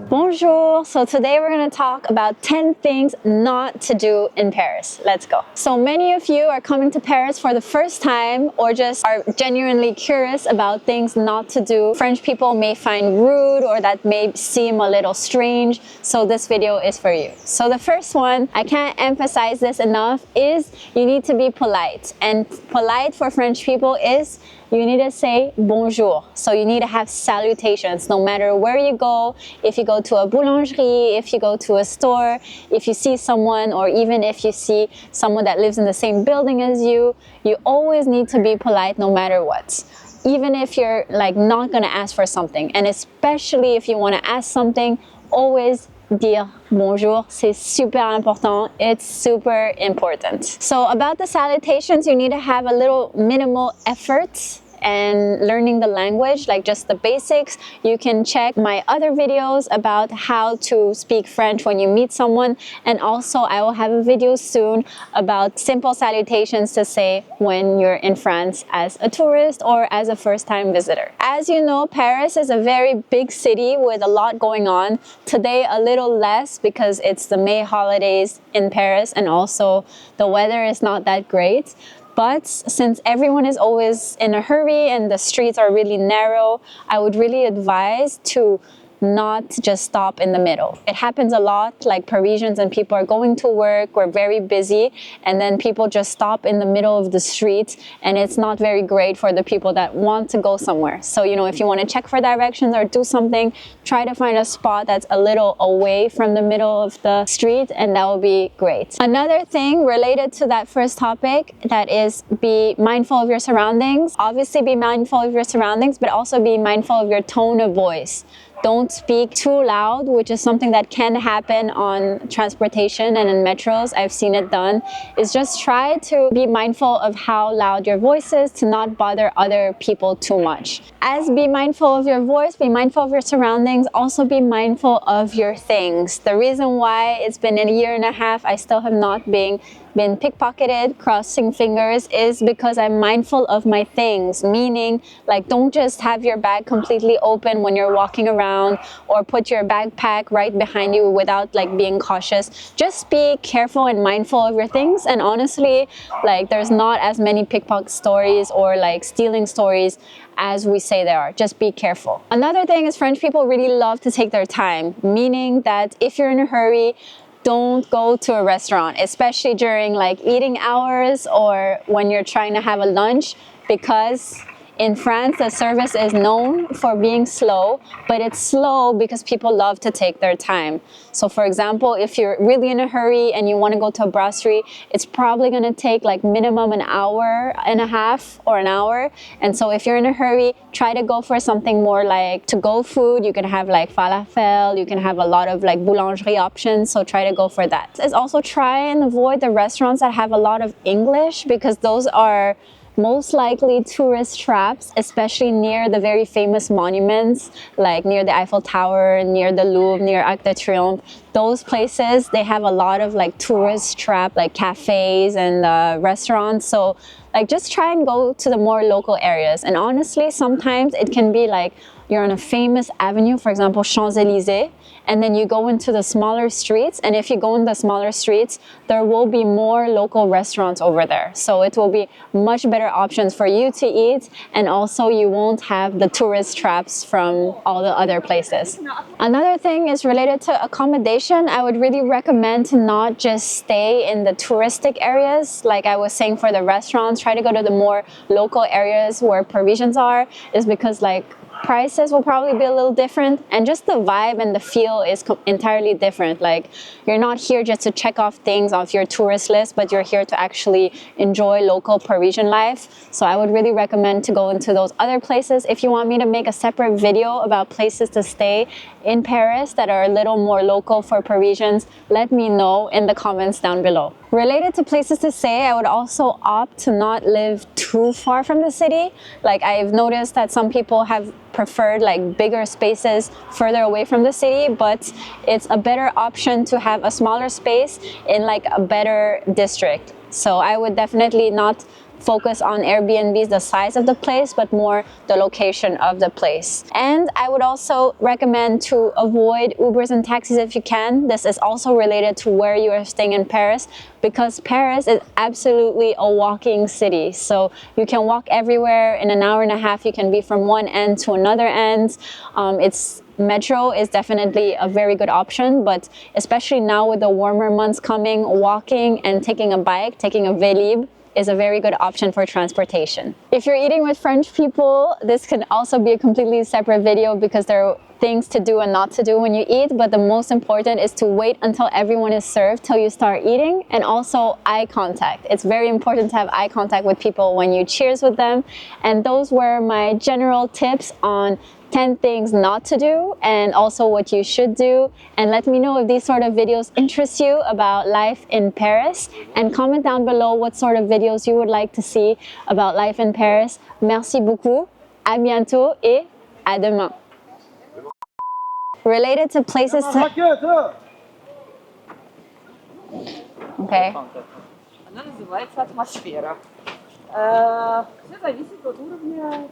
Bonjour! So today we're going to talk about 10 things not to do in Paris. Let's go. So many of you are coming to Paris for the first time or just are genuinely curious about things not to do. French people may find rude or that may seem a little strange. So this video is for you. So the first one, I can't emphasize this enough, is you need to be polite. And polite for French people is you need to say bonjour. So you need to have salutations no matter where you go. If you go to a boulangerie, if you go to a store, if you see someone, or even if you see someone that lives in the same building as you, you always need to be polite no matter what. Even if you're not gonna ask for something, and especially if you want to ask something, always dire bonjour. C'est super important. It's super important. So about the salutations, you need to have a little minimal effort and learning the language, like just the basics. You can check my other videos about how to speak French when you meet someone, and also I will have a video soon about simple salutations to say when you're in France as a tourist or as a first-time visitor. As you know, Paris is a very big city with a lot going on. Today a little less because it's the May holidays in Paris and also the weather is not that great. But since everyone is always in a hurry and the streets are really narrow, I would really advise to not just stop in the middle. It happens a lot, like Parisians and people are going to work, we're very busy, and then people just stop in the middle of the street, and it's not very great for the people that want to go somewhere. So, if you want to check for directions or do something, try to find a spot that's a little away from the middle of the street, and that will be great. Another thing related to that first topic, that is be mindful of your surroundings. Obviously be mindful of your surroundings, but also be mindful of your tone of voice. Don't speak too loud, which is something that can happen on transportation and in metros. I've seen it done. Is just try to be mindful of how loud your voice is to not bother other people too much. As be mindful of your voice, be mindful of your surroundings, also be mindful of your things. The reason why it's been a year and a half, I still have not been pickpocketed, crossing fingers, is because I'm mindful of my things. Meaning, don't just have your bag completely open when you're walking around, or put your backpack right behind you without being cautious. Just be careful and mindful of your things. And honestly, there's not as many pickpocket stories or stealing stories as we say there are. Just be careful. Another thing is French people really love to take their time, meaning that if you're in a hurry, don't go to a restaurant, especially during eating hours or when you're trying to have a lunch, because in France, the service is known for being slow, but it's slow because people love to take their time. So for example, if you're really in a hurry and you want to go to a brasserie, it's probably going to take minimum an hour and a half or an hour. And so if you're in a hurry, try to go for something more to-go food. You can have falafel, you can have a lot of boulangerie options, so try to go for that. Is also try and avoid the restaurants that have a lot of English, because those are most likely tourist traps, especially near the very famous monuments, near the Eiffel Tower, near the Louvre, near Arc de Triomphe. Those places, they have a lot of tourist trap, cafes and restaurants. So just try and go to the more local areas. And honestly, sometimes it can be you're on a famous avenue, for example, Champs-Élysées, and then you go into the smaller streets. And if you go in the smaller streets, there will be more local restaurants over there. So it will be much better options for you to eat. And also you won't have the tourist traps from all the other places. Another thing is related to accommodation. I would really recommend to not just stay in the touristic areas. Like I was saying for the restaurants, try to go to the more local areas where Parisians are, is because prices will probably be a little different, and just the vibe and the feel is entirely different. You're not here just to check off things off your tourist list, but you're here to actually enjoy local Parisian life. So I would really recommend to go into those other places. If you want me to make a separate video about places to stay in Paris that are a little more local for Parisians, let me know in the comments down below. Related to places to stay, I would also opt to not live too far from the city. I've noticed that some people have preferred bigger spaces further away from the city, but it's a better option to have a smaller space in a better district. So I would definitely not focus on Airbnbs, the size of the place, but more the location of the place. And I would also recommend to avoid Ubers and taxis if you can. This is also related to where you are staying in Paris, because Paris is absolutely a walking city. So you can walk everywhere. In an hour and a half, you can be from one end to another end. Metro is definitely a very good option, but especially now with the warmer months coming, walking and taking a bike, taking a Vélib, is a very good option for transportation. If you're eating with French people, this can also be a completely separate video because there are things to do and not to do when you eat, but the most important is to wait until everyone is served till you start eating, and also eye contact. It's very important to have eye contact with people when you cheers with them. And those were my general tips on 10 things not to do and also what you should do. And let me know if these sort of videos interest you about life in Paris, and comment down below what sort of videos you would like to see about life in Paris. Merci beaucoup, à bientôt et à demain. Related to places to... Okay. Она называется атмосфера. Все зависит от уровня